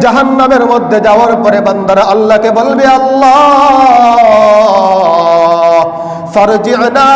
জাহান্নামের মধ্যে যাওয়ার পরে বান্দারা আল্লাহকে বলবে, আল্লাহ ফারজি'না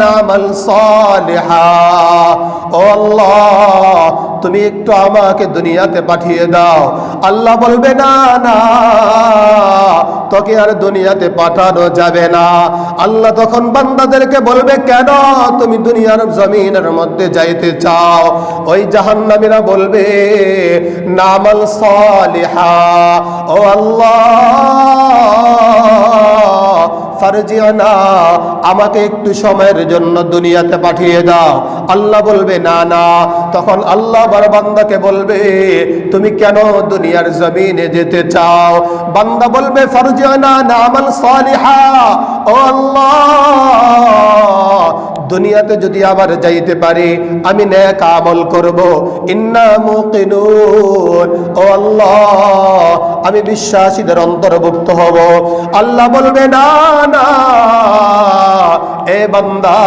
না'মাল সালিহা, ও আল্লাহ তুমি একটু আমাকে দুনিয়াতে পাঠিয়ে দাও। আল্লাহ বলবে, না না, তোকে আর দুনিয়াতে পাঠানো যাবে না। আল্লাহ তখন বান্দাদেরকে বলবে, কেন তুমি দুনিয়ার জমিনের মধ্যে যাইতে চাও? ওই জাহান্নামীরা বলবে, না'মাল সালিহা, ও আল্লাহ ফারজি'না, আমাকে একটু সময়ের জন্য দুনিয়াতে পাঠিয়ে দাও। আল্লাহ বলবে, না না। তখন আল্লাহ আবার বান্দাকে বলবে, তুমি কেন দুনিয়ার জমিনে যেতে চাও? বান্দা বলবে, ফারজি'না না'মাল সালিহা, ও আল্লাহ দুনিয়াতে যদি আবার যাইতে পারি আমি নেক আমল করব, ইন্না মুকিনুন, ও আল্লাহ আমি বিশ্বাসীদের অন্তর্ভুক্ত হব। আল্লাহ বলবে, না না, এ বান্দা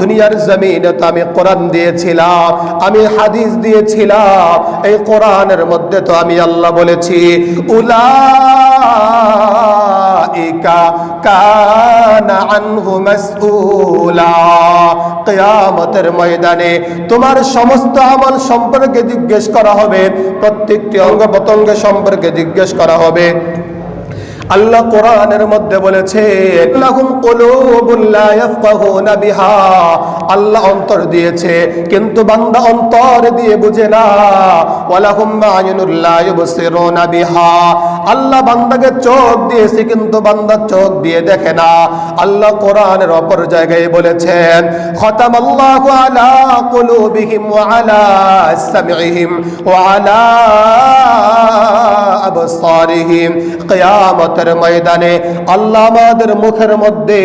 দুনিয়ার জমিনে তো আমি কোরআন দিয়েছিলাম, আমি হাদিস দিয়েছিলাম, এই কোরআনের মধ্যে তো আমি আল্লাহ বলেছি, উলাইকা কানা আনহু মাসউলা, কিয়ামতের ময়দানে তোমার সমস্ত আমল সম্পর্কে জিজ্ঞেস করা হবে, প্রত্যেকটি অঙ্গ প্রত্যঙ্গ সম্পর্কে জিজ্ঞেস করা হবে। আল্লাহ কোরআনের মধ্যে বলেছে, লাহুম কুলুবুন লা ইয়াফকাহুনা বিহা, আল্লাহ অন্তর দিয়েছে কিন্তু বান্দা অন্তর দিয়ে বুঝে না। ওয়ালাহুম আ'য়ুনুন লা ইউবসিরুনা বিহা, আল্লাহ বান্দাকে চোখ দিয়েছে কিন্তু বান্দা চোখ দিয়ে দেখে না। আল্লাহ কোরআনের অপর জায়গায় বলেছেন, খাতামাল্লাহু আলা কুলুবিহিম ওয়া আলা সামঈহিম ওয়া আলা আবসারিহিম, কিয়ামতের ময়দানে আল্লাহ আমাদের মুখের মধ্যে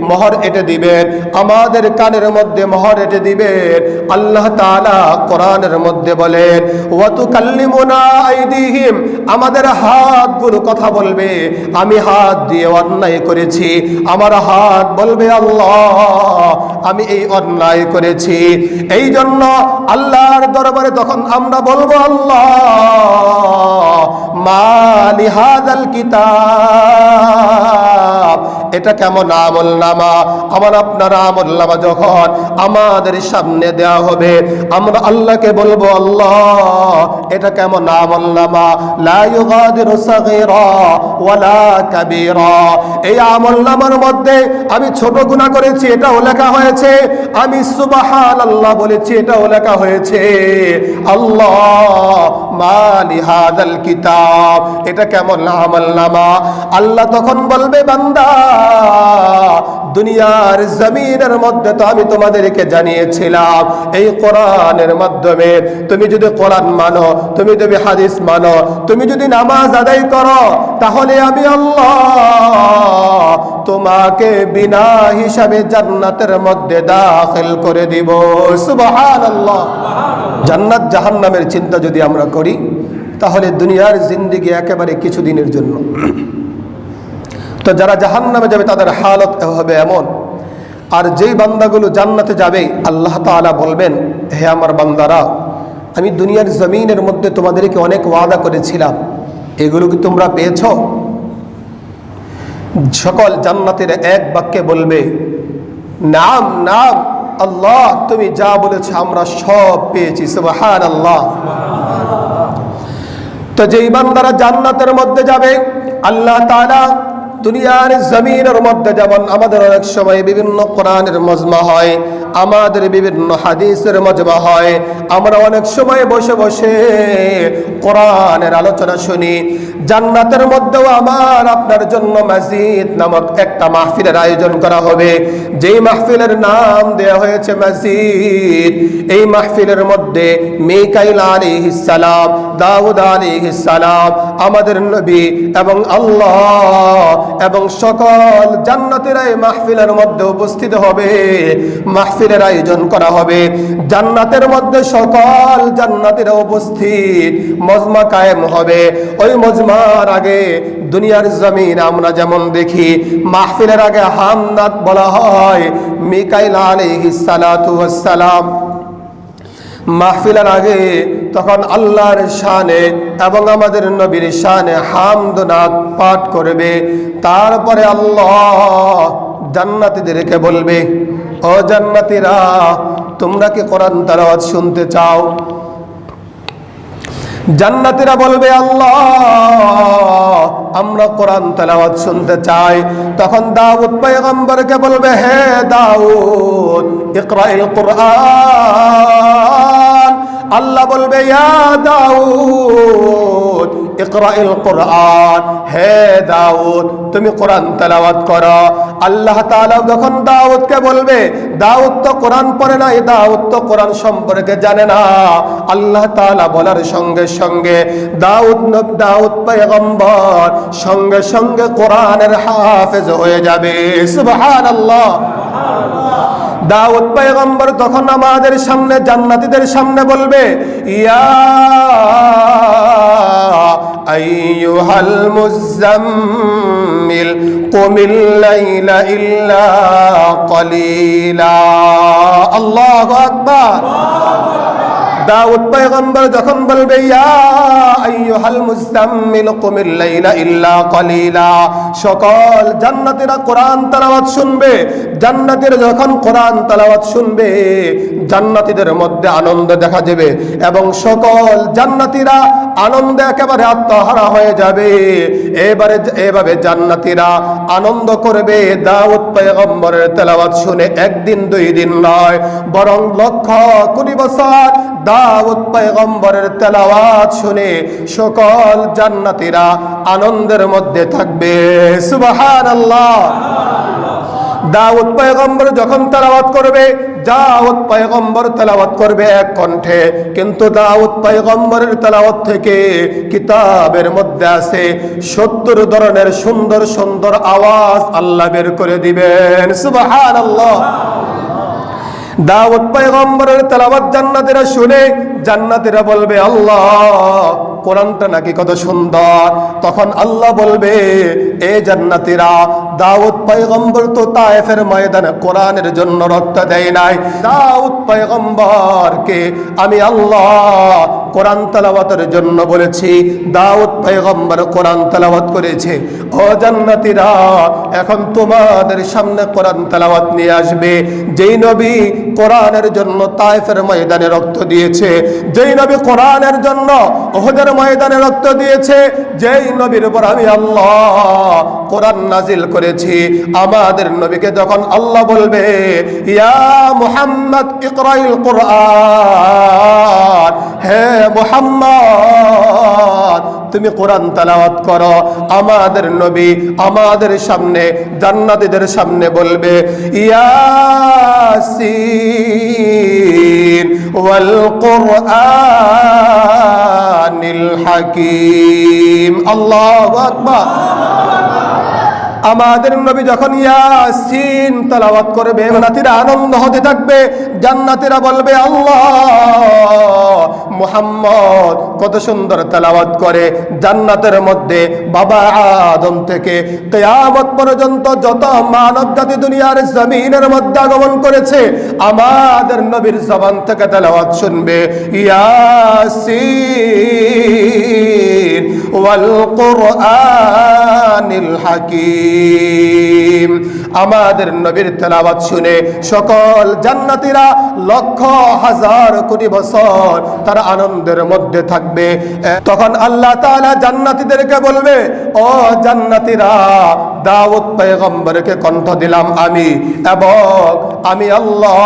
মোহর এঁটে দিবেন, আমাদের কানের মধ্যে মোহর এঁটে দিবেন। আল্লাহ তাআলা কোরআনের মধ্যে বলেন, ওয়া তুকাল্লিমুনা আইদিহিম, আমাদের হাতগুলো কথা বলবে, আমি হাত দিয়ে অন্যায় করেছি, আমার হাত বলবে, আল্লাহ আমি এই অন্যায় করেছি। এই জন্য আল্লাহর দরবারে তখন আমরা বলবো, আল্লাহ মা লিহাযাল কিতাব, এটা কেমন আমলনামা? আমার আপনার আমলনামা যখন আমাদের সামনে দেয়া হবে আমরা আল্লাহকে বলবো, আল্লাহ এটা কেমন আমলনামা? লা ইউগাদিরু সাগীরা ওয়ালা কাবীরা, এই আমলনামার মধ্যে আমি ছোট গুনাহ করেছি এটাও লেখা হয়েছে, আমি সুবহানাল্লাহ বলেছি এটাও লেখা হয়েছে। আল্লাহ মা লিহাযাল কিতাব, এটা কেমন আমলনামা? আল্লাহ তখন বলবে, বান্দা দুনিয়ার জমিনের মধ্যে তো আমি তোমাদেরকে জানিয়েছিলাম এই কোরআনের মাধ্যমে, তুমি যদি কোরআন মানো, তুমি যদি হাদিস মানো, তুমি যদি নামাজ আদায় করো, তাহলে আমি আল্লাহ তোমাকে বিনা হিসাবে জান্নাতের মধ্যে দাখিল করে দিব। সুবহানাল্লাহ। জান্নাত জাহান্নামের চিন্তা যদি আমরা করি তাহলে দুনিয়ার জিন্দেগি একেবারে কিছুদিনের জন্য। তো যারা জাহান্নামে যাবে তাদের হালত হবে এমন, আর যেই বান্দাগুলো জান্নাতে যাবে আল্লাহ তাআলা বলবেন, হে আমার বান্দারা, আমি দুনিয়ার জমিনের মধ্যে তোমাদেরকে অনেক ওয়াদা করেছিলাম, এগুলো কি তোমরা পেয়েছ? সকল জান্নাতের এক বাক্যে বলবে, নাম নাম আল্লাহ, তুমি যা বলেছো আমরা সব পেয়েছি। সুবহানাল্লাহ। তো যেই বান্দারা জান্নাতের মধ্যে যাবে আল্লাহ তাআলা দুনিয়ার জমিনের মধ্যে যেমন আমাদের অনেক সময় বিভিন্ন কোরআনের মজমা হয়, আমাদের বিভিন্ন হাদিসের মজমা হয়, আমরা অনেক সময় বসে বসে কোরআনের আলোচনা শুনি, জান্নাতের মধ্যেও আমার আপনার জন্য মসজিদ নামক একটা মাহফিলের আয়োজন করা হবে, যেই মাহফিলের নাম দেয়া হয়েছে মসজিদ। এই মাহফিলের মধ্যে মিকাইল আলাইহিস সালাম, দাউদ আলাইহিস সালাম, আমাদের নবী এবং আল্লাহ এবং সকল জান্নাতীরা এই মাহফিলের মধ্যে উপস্থিত হবে, মাহফিলের আয়োজন করা হবে। জান্নাতের মধ্যে সকল জান্নাতীরা উপস্থিত, মজমা কায়েম হবে। ওই মজমার আগে দুনিয়ার জমিন আমরা যেমন দেখি মাহফিলের আগে হামদাত বলা হয়, মিকাইল আলাইহিস সালাতু ওয়াস সালাম মাহফিলের আগে তখন আল্লাহর শানে এবং আমাদের নবীর শানে হামদ নাত পাঠ করবে। তারপরে আল্লাহ জান্নাতীদেরকে বলবে, ও জান্নাতীরা, তোমরা কি কোরআন তেলাওয়াত শুনতে চাও? জান্নাতীরা বলবে, আল্লাহ আমরা কোরআন তেলাওয়াত শুনতে চাই। তখন দাউদ পয়গম্বরকে বলবে, হে দাউদ, ইকরাইল কুরআন। আল্লাহ বলবে, ইয়া দাউদ ইকরাইল কুরআন, হে দাউদ তুমি কোরআন তেলাওয়াত করো। আল্লাহ তাআলা যখন দাউদকে বলবে, দাউদ তো কোরআন পড়ে নাই, দাউদ তো কোরআন সম্পর্কে জানে না, আল্লাহ তাআলা বলার সঙ্গে সঙ্গে দাউদ পয়গম্বর সঙ্গে সঙ্গে কোরআনের হাফেজ হয়ে যাবে। সুবহানাল্লাহ। দাউদ পয়গম্বর তখন আমাদের সামনে জান্নাতীদের সামনে বলবে, ইয়া আইয়ুহাল মুযাম্মিল কুমিল লাইলা ইল্লা কলিলা। আল্লাহু আকবার। দাউদ পয়গম্বর যখন বলবে, ইয়া আইয়ুহাল মুযাম্মিল কুমিল লাইলা ইল্লা কলিলা, সকল জান্নাতীরা কোরআন তেলাওয়াত শুনবে। জান্নাতীরা যখন কোরআন তেলাওয়াত শুনবে, জান্নাতীদের মধ্যে আনন্দ দেখা যাবে এবং সকল জান্নাতীরা আনন্দে একেবারে আত্মহারা হয়ে যাবে। এভাবে জান্নাতীরা আনন্দ করবে দাউদ পয়গম্বরের তেলাওয়াত শুনে। একদিন দুই দিন নয়, বরং লক্ষ কোটি বছর দাউদ পয়গম্বরের তেলাওয়াত শুনে সকল জান্নাতীরা আনন্দের মধ্যে থাকবে। সুবহানাল্লাহ। দাউদ পয়গম্বর যখন তেলাওয়াত করবে, দাউদ পয়গম্বর তেলাওয়াত করবে এক কণ্ঠে, কিন্তু দাউদ পয়গম্বরের তেলাওয়াত থেকে কিতাবের মধ্যে আছে 70 ধরনের সুন্দর সুন্দর আওয়াজ আল্লাহ বের করে দিবেন। সুবহানাল্লাহ। দাউদ পয়গম্বরের তেলাওয়াত জান্নাতীরা শুনে জান্নাতীরা বলবে, আল্লাহ কোরআনটা নাকি কত সুন্দর। তখন আল্লাহ বলবে, এ জান্নাতীরা, দাউদ পয়গম্বর তো তায়েফের ময়দানে কোরআনের জন্য রক্ত দেয় নাই। দাউদ পয়গম্বরকে আমি আল্লাহ কোরআন তেলাওয়াতের জন্য বলেছি। দাউদ পয়গম্বর কোরআন তেলাওয়াত করেছে। ও জান্নাতীরা, এখন তোমাদের সামনে কোরআন তেলাওয়াত নিয়ে আসবে যেই নবী কোরআনের জন্য তায়েফের ময়দানে রক্ত দিয়েছে, যেই নবী কোরআনের জন্য উহুদের ময়দানে রক্ত দিয়েছে, যেই নবীর উপর আমি আল্লাহ কোরআন নাজিল করেছি। আমাদের নবীকে যখন আল্লাহ বলবে, ইয়া মুহাম্মদ ইকরাইল কুরআন, হে মুহাম্মদ তুমি কোরআন তেলাওয়াত করো, আমাদের নবী আমাদের সামনে জান্নাতীদের সামনে বলবে, ইয়াসিন ওয়াল কুরআনিল হাকীম। আল্লাহু আকবার। আমাদের নবী যখন ইয়াসিন তেলাওয়াত করবে, জান্নাতীরা আনন্দ হতে থাকবে। জান্নাতীরা বলবে, আল্লাহ মুহাম্মদ কত সুন্দর তেলাওয়াত করে। জান্নাতের মধ্যে বাবা আদম থেকে কিয়ামত পর্যন্ত যত মানব জাতি দুনিয়ার জমিনের মধ্যে আগমন করেছে, আমাদের নবীর জবান থেকে তেলাওয়াত শুনবে, ইয়াসিন ওয়াল কুরআনিল হাকীম। আমাদের নবীর তেলাওয়াত শুনে সকল জান্নাতীরা লক্ষ হাজার কোটি বছর তারা আনন্দের মধ্যে থাকবে। তখন আল্লাহ তাআলা জান্নাতীদেরকে বলবে, ও জান্নাতীরা, দাউদ পয়গম্বরকে কণ্ঠ দিলাম আমি, এবং আমি আল্লাহ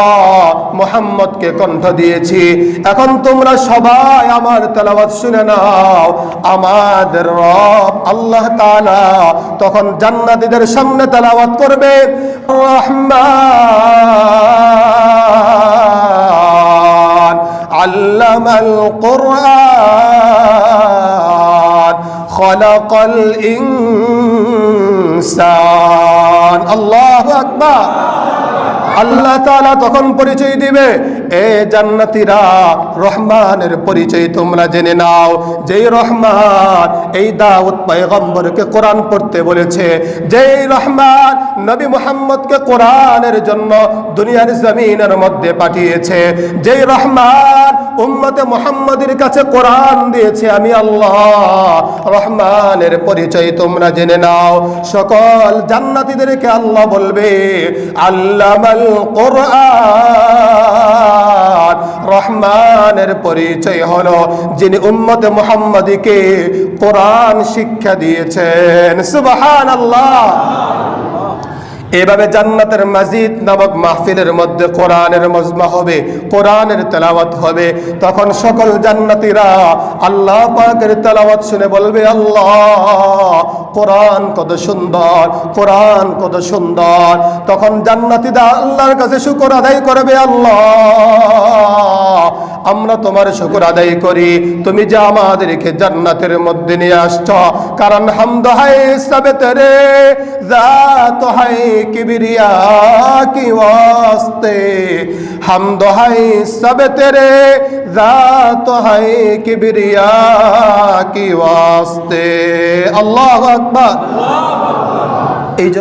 মুহাম্মদকে কণ্ঠ দিয়েছি। এখন তোমরা সবাই আমার তেলাওয়াত শুনে নাও। আমাদের রব আল্লাহ তাআলা তখন জান্নাতীদের সামনে তেলাওয়াত করবে, রহমান আল্লামাল কুরআন খলাকাল ইনসান। আল্লাহু আকবার। আল্লাহ তাআলা তখন পরিচয় দিবে, এ জান্নাতীরা রহমানের পরিচয় তোমরা জেনে নাও। যেই রহমান এই দাউদ পয়গম্বরকে কোরআন পড়তে বলেছে, যেই রহমান নবী মুহাম্মদকে কোরআনের জন্য দুনিয়ার জমিনের মধ্যে পাঠিয়েছে, যেই রহমান উম্মতে মুহাম্মাদের কাছে কোরআন দিয়েছে, আমি আল্লাহ রহমানের পরিচয় তোমরা জেনে নাও। সকল জান্নাতীদেরকে আল্লাহ বলবে, আল্লামাল কোরআন, রহমানের পরিচয় হলো যিনি উম্মতে মুহাম্মাদীকে কোরআন শিক্ষা দিয়েছেন। সুবহানাল্লাহ। এভাবে জান্নাতের মাজিদ নামক মাহফিলের মধ্যে কোরআনের মজমা হবে, কোরআনের তেলাওয়াত হবে। তখন সকল জান্নাতীরা আল্লাহ পাকের তেলাওয়াত শুনে বলবে, আল্লাহ কোরআন কত সুন্দর, কোরআন কত সুন্দর। তখন জান্নাতীরা আল্লাহর কাছে শুকর আদায় করবে, আল্লাহ আমরা তোমার শুকর আদায় করি, তুমি যে আমাদেরকে জান্নাতের মধ্যে নিয়ে আসছো। কারণ হামদ হায় সবে তেরে, জাত হায় কিবরিয়া কি ওয়াস্তে, হামদ হায় সবে তেরে, জাত হায় কিবরিয়া কি ওয়াস্তে। আল্লাহু আকবার।